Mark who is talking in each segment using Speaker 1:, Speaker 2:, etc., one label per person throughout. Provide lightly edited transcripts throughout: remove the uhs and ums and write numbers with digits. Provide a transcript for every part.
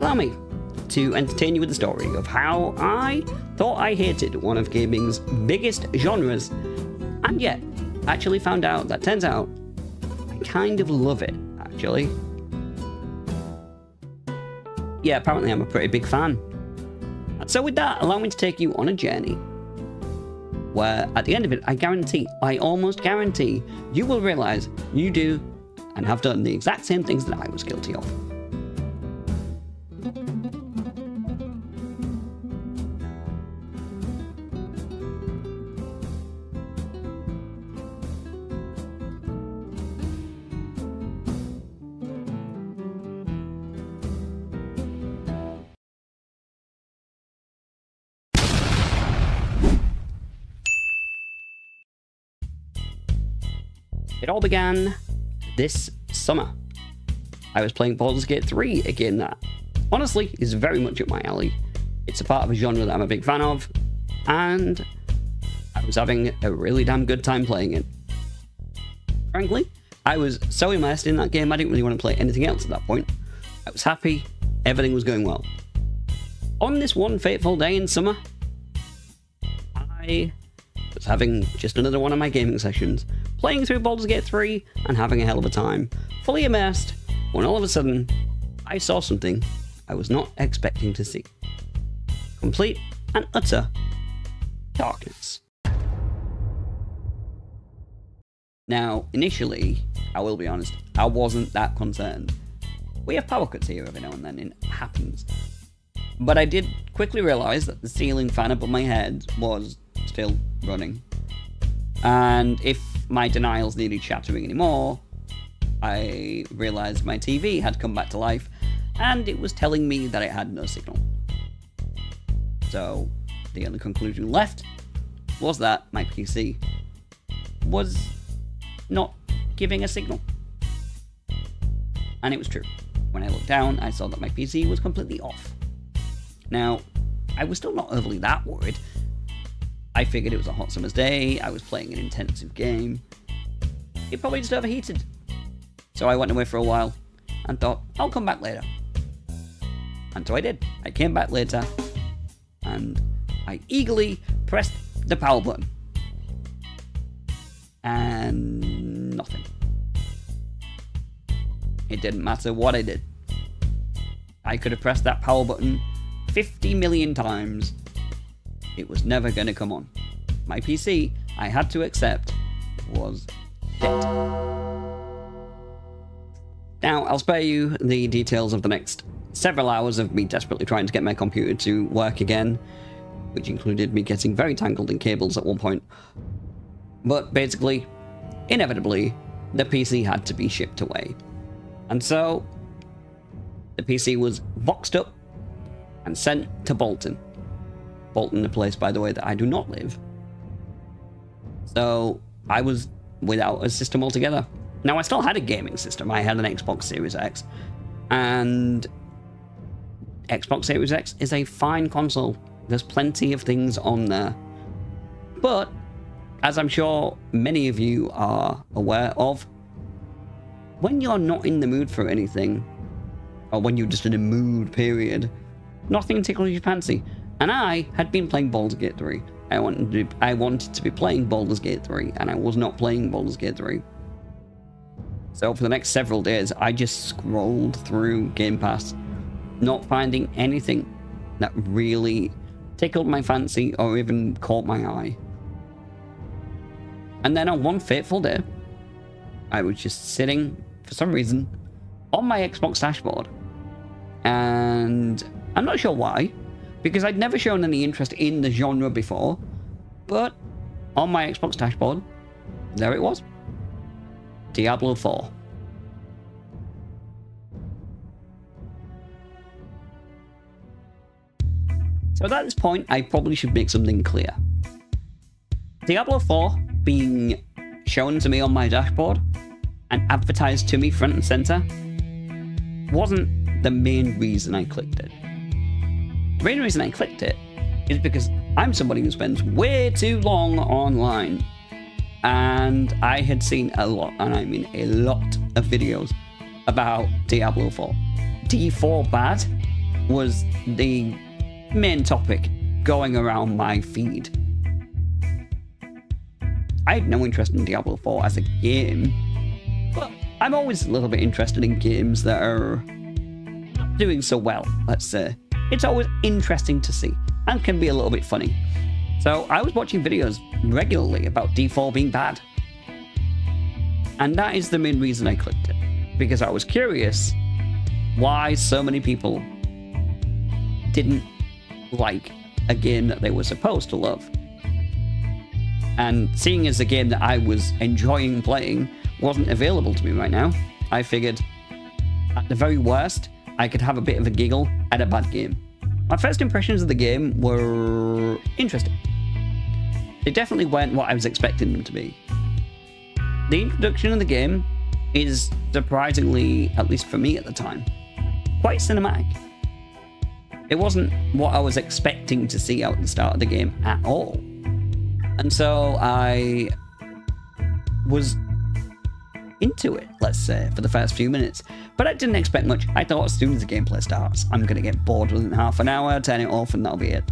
Speaker 1: allow me to entertain you with the story of how I thought I hated one of gaming's biggest genres, and yet actually found out that turns out I kind of love it, actually. Yeah, apparently I'm a pretty big fan. And so with that, allow me to take you on a journey where at the end of it, I almost guarantee, you will realize you do and have done the exact same things that I was guilty of. It all began this summer. I was playing Baldur's Gate 3, a game that, honestly, is very much up my alley. It's a part of a genre that I'm a big fan of, and I was having a really damn good time playing it. Frankly, I was so immersed in that game, I didn't really want to play anything else at that point. I was happy, everything was going well. On this one fateful day in summer, I was having just another one of my gaming sessions, playing through Baldur's Gate 3 and having a hell of a time, fully immersed, when all of a sudden, I saw something I was not expecting to see. Complete and utter darkness. Now, initially, I will be honest, I wasn't that concerned. We have power cuts here every now and then, it happens. But I did quickly realise that the ceiling fan above my head was still running. And if my denials needed shattering anymore, I realised my TV had come back to life, and it was telling me that it had no signal. So, the only conclusion left was that my PC was not giving a signal. And it was true. When I looked down, I saw that my PC was completely off. Now, I was still not overly that worried. I figured it was a hot summer's day, I was playing an intensive game. It probably just overheated. So I went away for a while and thought, I'll come back later. And so I did. I came back later and I eagerly pressed the power button. And nothing. It didn't matter what I did. I could have pressed that power button 50 million times. It was never going to come on. My PC, I had to accept, was dead. Now, I'll spare you the details of the next several hours of me desperately trying to get my computer to work again, which included me getting very tangled in cables at one point. But basically, inevitably, the PC had to be shipped away. And so, the PC was boxed up and sent to Bolton. Bolton, a place, by the way, that I do not live. So, I was without a system altogether. Now, I still had a gaming system. I had an Xbox Series X. And Xbox Series X is a fine console. There's plenty of things on there. But, as I'm sure many of you are aware of, when you're not in the mood for anything, or when you're just in a mood period, nothing tickles your fancy. And I had been playing Baldur's Gate 3. I wanted to be playing Baldur's Gate 3, and I was not playing Baldur's Gate 3. So for the next several days, I just scrolled through Game Pass, not finding anything that really tickled my fancy or even caught my eye. And then on one fateful day, I was just sitting, for some reason, on my Xbox dashboard. And I'm not sure why, because I'd never shown any interest in the genre before, but on my Xbox dashboard, there it was. Diablo 4. So at this point, I probably should make something clear. Diablo 4 being shown to me on my dashboard and advertised to me front and center wasn't the main reason I clicked it. The main reason I clicked it is because I'm somebody who spends way too long online. And I had seen a lot, and I mean a lot, of videos about Diablo 4. D4 bad? was the main topic going around my feed. I had no interest in Diablo 4 as a game, but I'm always a little bit interested in games that are not doing so well, let's say. It's always interesting to see, and can be a little bit funny. So I was watching videos regularly about D4 being bad. And that is the main reason I clicked it, because I was curious why so many people didn't like a game that they were supposed to love. And seeing as the game that I was enjoying playing wasn't available to me right now, I figured at the very worst, I could have a bit of a giggle at a bad game. My first impressions of the game were interesting. They definitely weren't what I was expecting them to be. The introduction of the game is surprisingly, at least for me at the time, quite cinematic. It wasn't what I was expecting to see out at the start of the game at all. And so I was into it, let's say, for the first few minutes. But I didn't expect much. I thought as soon as the gameplay starts, I'm going to get bored within half an hour, turn it off, and that'll be it.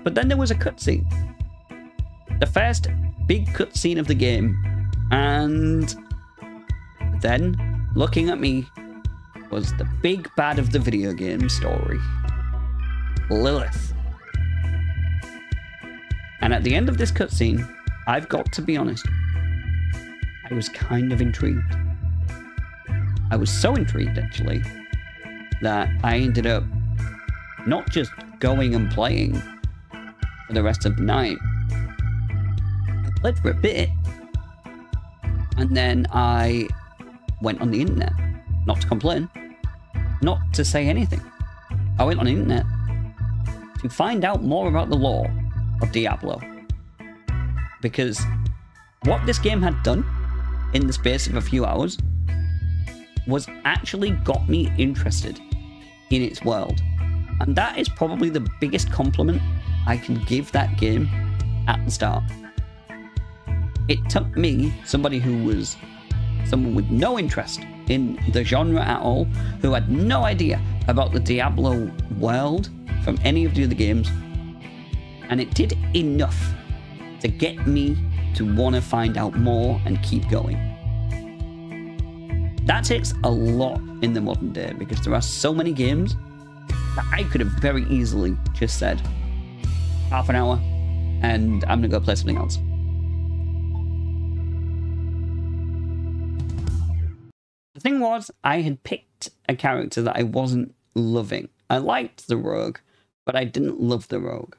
Speaker 1: But then there was a cutscene. The first big cutscene of the game. And then, looking at me, was the big bad of the video game story. Lilith. And at the end of this cutscene, I've got to be honest, I was kind of intrigued. I was so intrigued, actually, that I ended up not just going and playing for the rest of the night. I played for a bit, and then I went on the internet. Not to complain, not to say anything. I went on the internet to find out more about the lore of Diablo. Because what this game had done in the space of a few hours was actually got me interested in its world. And that is probably the biggest compliment I can give that game at the start. It took me, somebody who was someone with no interest in the genre at all, who had no idea about the Diablo world from any of the other games, and it did enough to get me to want to find out more and keep going. That takes a lot in the modern day, because there are so many games that I could have very easily just said, half an hour, and I'm gonna go play something else. The thing was, I had picked a character that I wasn't loving. I liked the rogue, but I didn't love the rogue.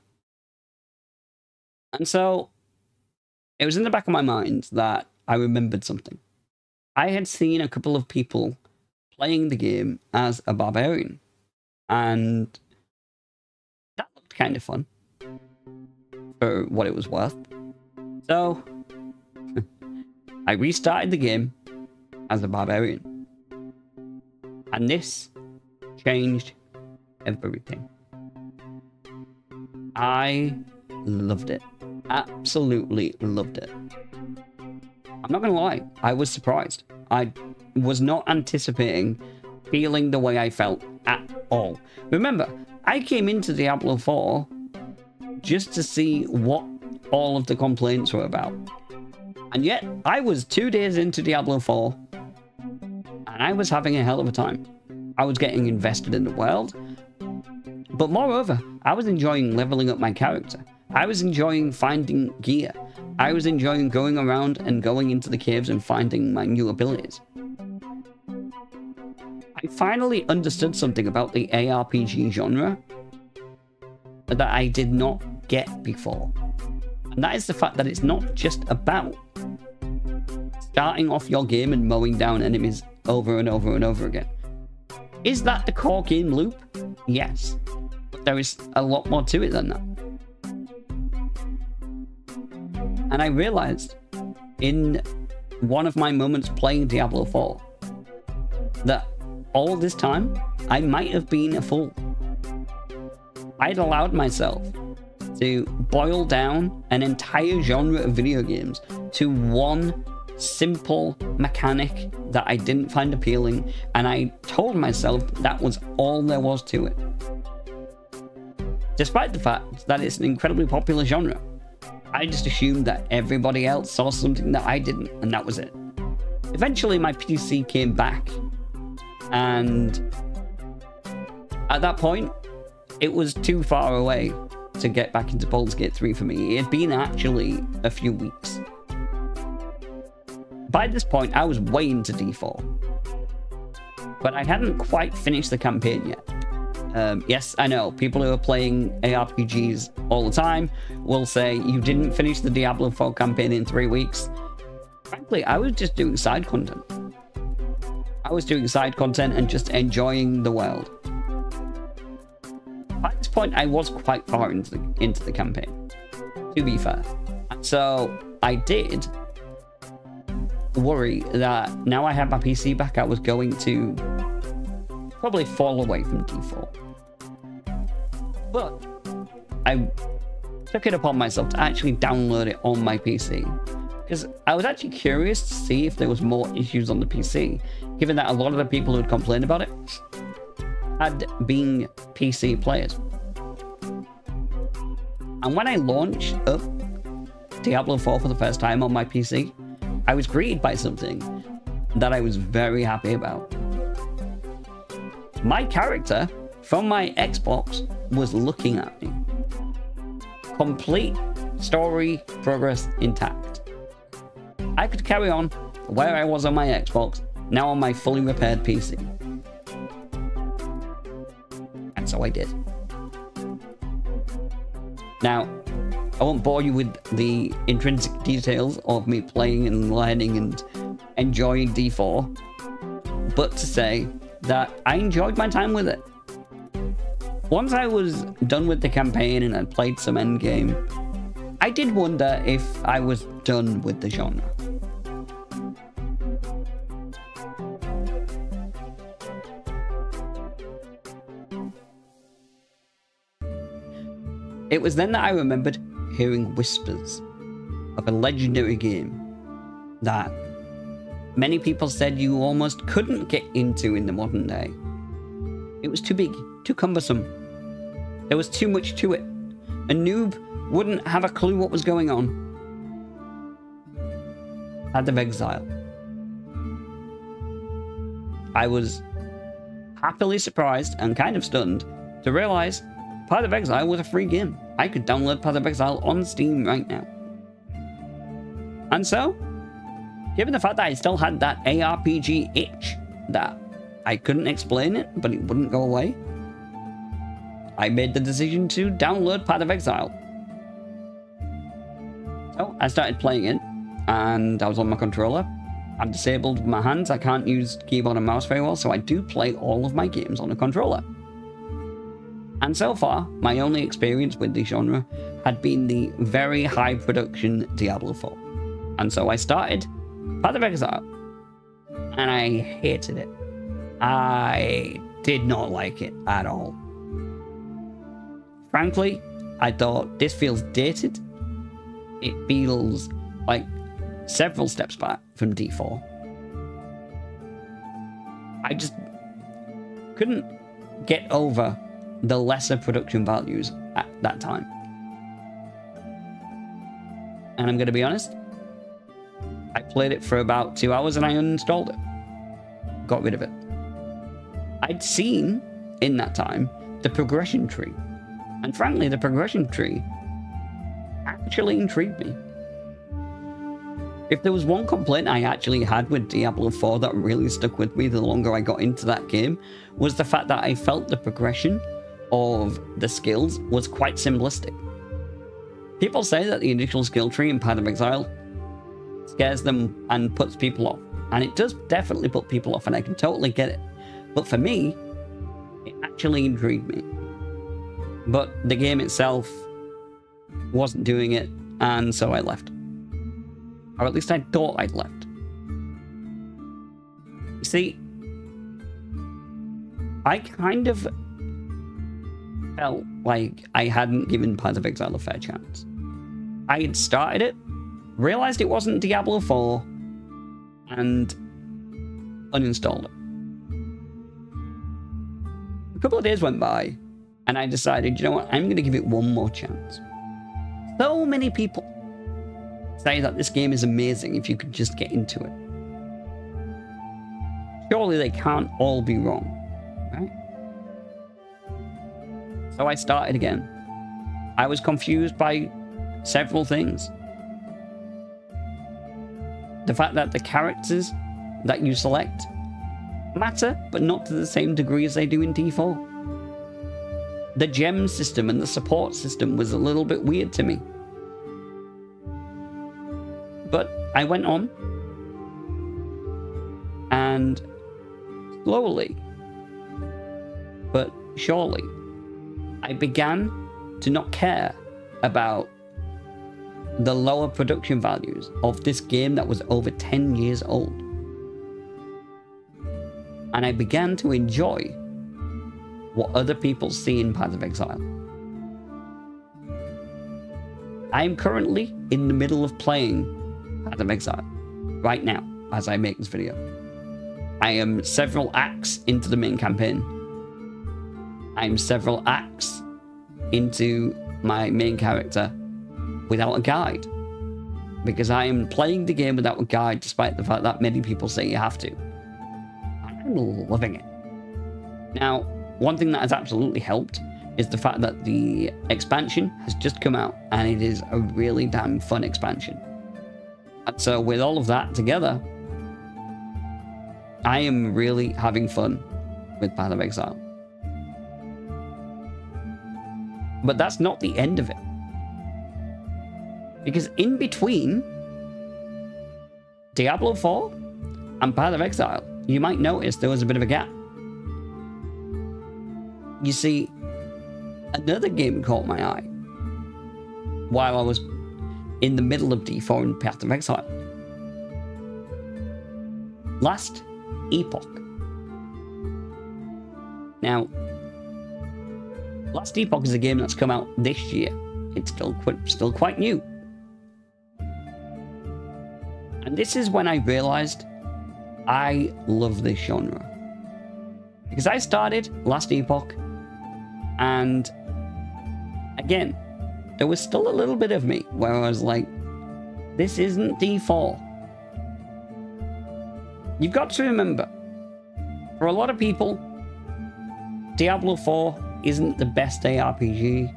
Speaker 1: And so, it was in the back of my mind that I remembered something. I had seen a couple of people playing the game as a barbarian, and that looked kind of fun for what it was worth. So, I restarted the game as a barbarian, and this changed everything. I loved it. Absolutely loved it. I'm not gonna lie, I was surprised. I was not anticipating feeling the way I felt at all. Remember, I came into Diablo 4 just to see what all of the complaints were about. And yet, I was 2 days into Diablo 4, and I was having a hell of a time. I was getting invested in the world, but moreover, I was enjoying leveling up my character. I was enjoying finding gear. I was enjoying going around and going into the caves and finding my new abilities. I finally understood something about the ARPG genre that I did not get before. And that is the fact that it's not just about starting off your game and mowing down enemies over and over and over again. Is that the core game loop? Yes. But there is a lot more to it than that. And I realized in one of my moments playing Diablo 4 that all this time I might have been a fool. I'd allowed myself to boil down an entire genre of video games to one simple mechanic that I didn't find appealing, and I told myself that was all there was to it. Despite the fact that it's an incredibly popular genre, I just assumed that everybody else saw something that I didn't, and that was it. Eventually, my PC came back, and at that point, it was too far away to get back into Baldur's Gate 3 for me. It had been actually a few weeks. By this point, I was way into D4, but I hadn't quite finished the campaign yet. Yes, I know, people who are playing ARPGs all the time will say, you didn't finish the Diablo 4 campaign in 3 weeks. Frankly, I was just doing side content. I was doing side content and just enjoying the world. By this point, I was quite far into the campaign, to be fair. So I did worry that now I had my PC back, I was going to probably fall away from D4. But I took it upon myself to actually download it on my PC, because I was actually curious to see if there was more issues on the PC, given that a lot of the people who had complained about it had been PC players. And when I launched up Diablo 4 for the first time on my PC, I was greeted by something that I was very happy about. My character from my Xbox was looking at me. Complete story progress intact. I could carry on where I was on my Xbox, now on my fully repaired PC. And so I did. Now, I won't bore you with the intrinsic details of me playing and learning and enjoying D4, but to say that I enjoyed my time with it. Once I was done with the campaign and had played some endgame, I did wonder if I was done with the genre. It was then that I remembered hearing whispers of a legendary game that many people said you almost couldn't get into in the modern day. It was too big, too cumbersome. There was too much to it. A noob wouldn't have a clue what was going on. Path of Exile. I was happily surprised and kind of stunned to realize Path of Exile was a free game. I could download Path of Exile on Steam right now. And so, given the fact that I still had that ARPG itch, that I couldn't explain it, but it wouldn't go away, I made the decision to download Path of Exile. So, I started playing it, and I was on my controller. I'm disabled with my hands, I can't use keyboard and mouse very well, so I do play all of my games on a controller. And so far, my only experience with the genre had been the very high production Diablo 4. And so I started Path of Exile, and I hated it. I did not like it at all. Frankly, I thought this feels dated. It feels like several steps back from D4. I just couldn't get over the lesser production values at that time. And I'm going to be honest, I played it for about 2 hours and I uninstalled it. Got rid of it. I'd seen, in that time, the progression tree. And frankly, the progression tree actually intrigued me. If there was one complaint I actually had with Diablo 4 that really stuck with me the longer I got into that game, was the fact that I felt the progression of the skills was quite simplistic. People say that the initial skill tree in Path of Exile scares them and puts people off. And it does definitely put people off, and I can totally get it. But for me, it actually intrigued me. But the game itself wasn't doing it, and so I left. Or at least I thought I'd left. You see, I kind of felt like I hadn't given Path of Exile a fair chance. I had started it, realized it wasn't Diablo 4, and uninstalled it. A couple of days went by, and I decided, you know what, I'm going to give it one more chance. So many people say that this game is amazing if you could just get into it. Surely they can't all be wrong, right? So I started again. I was confused by several things. The fact that the characters that you select matter, but not to the same degree as they do in D4. The gem system and the support system was a little bit weird to me. But I went on, and slowly, but surely, I began to not care about the lower production values of this game that was over 10 years old. And I began to enjoy what other people see in Path of Exile. I am currently in the middle of playing Path of Exile right now as I make this video. I am several acts into the main campaign. I am several acts into my main character without a guide, because I am playing the game without a guide, despite the fact that many people say you have to. I'm loving it. Now, one thing that has absolutely helped is the fact that the expansion has just come out, and it is a really damn fun expansion. And so with all of that together, I am really having fun with Path of Exile. But that's not the end of it. Because in between Diablo 4 and Path of Exile, you might notice there was a bit of a gap. You see, another game caught my eye while I was in the middle of D4 and Path of Exile. Last Epoch. Now, Last Epoch is a game that's come out this year. It's still quite new. And this is when I realized I love this genre. Because I started Last Epoch, and again, there was still a little bit of me where I was like, this isn't D4. You've got to remember, for a lot of people, Diablo 4 isn't the best ARPG.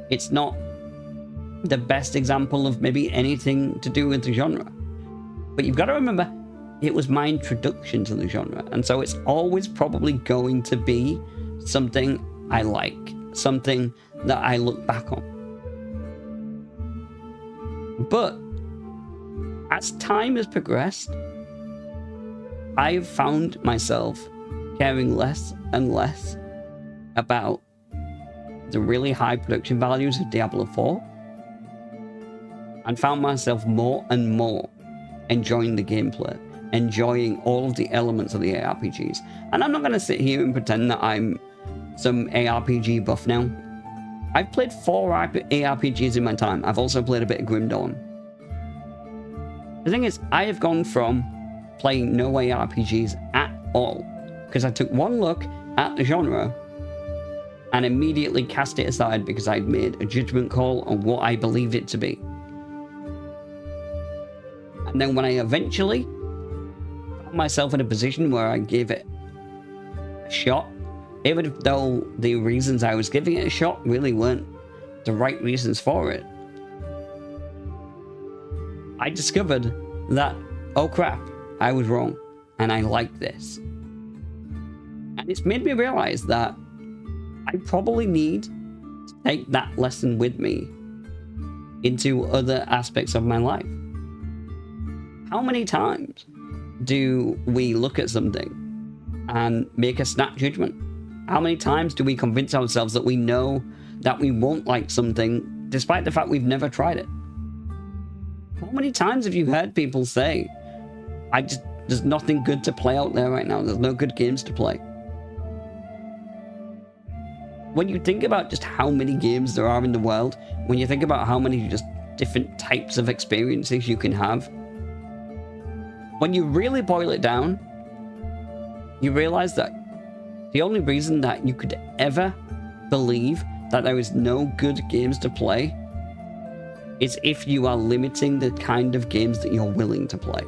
Speaker 1: It's not the best example of maybe anything to do with the genre. But you've got to remember, it was my introduction to the genre. And so it's always probably going to be something I like, something that I look back on. But as time has progressed, I've found myself caring less and less about the really high production values of Diablo 4, and found myself more and more enjoying the gameplay, enjoying all of the elements of the ARPGs. And I'm not going to sit here and pretend that I'm some ARPG buff now. I've played 4 ARPGs in my time. I've also played a bit of Grim Dawn. The thing is, I have gone from playing no ARPGs at all, because I took one look at the genre and immediately cast it aside because I'd made a judgment call on what I believed it to be. And then when I eventually found myself in a position where I gave it a shot, even though the reasons I was giving it a shot really weren't the right reasons for it, I discovered that, oh crap, I was wrong, and I like this. And it's made me realize that I probably need to take that lesson with me into other aspects of my life. How many times do we look at something and make a snap judgment? How many times do we convince ourselves that we know that we won't like something despite the fact we've never tried it? How many times have you heard people say, there's nothing good to play out there right now, there's no good games to play? When you think about just how many games there are in the world, when you think about how many just different types of experiences you can have, when you really boil it down, you realize that the only reason that you could ever believe that there is no good games to play is if you are limiting the kind of games that you're willing to play.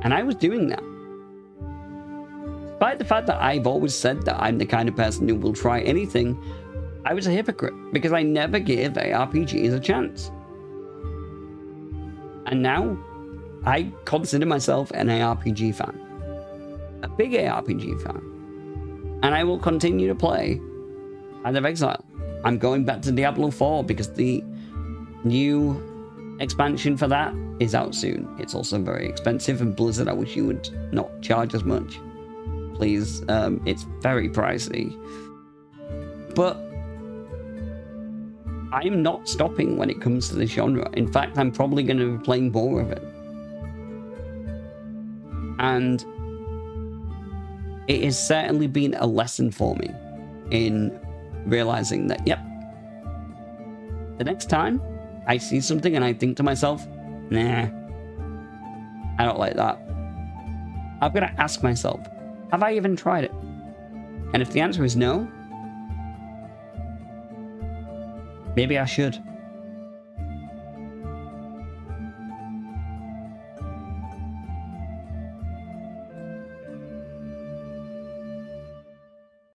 Speaker 1: And I was doing that. Despite the fact that I've always said that I'm the kind of person who will try anything, I was a hypocrite because I never gave ARPGs a chance. And now, I consider myself an ARPG fan. A big ARPG fan. And I will continue to play Path of Exile. I'm going back to Diablo 4 because the new expansion for that is out soon. It's also very expensive, and Blizzard, I wish you would not charge as much. Please, it's very pricey. But I'm not stopping when it comes to this genre. In fact, I'm probably going to be playing more of it. And it has certainly been a lesson for me in realizing that, yep, the next time I see something and I think to myself, nah, I don't like that, I've got to ask myself, have I even tried it? And if the answer is no, maybe I should.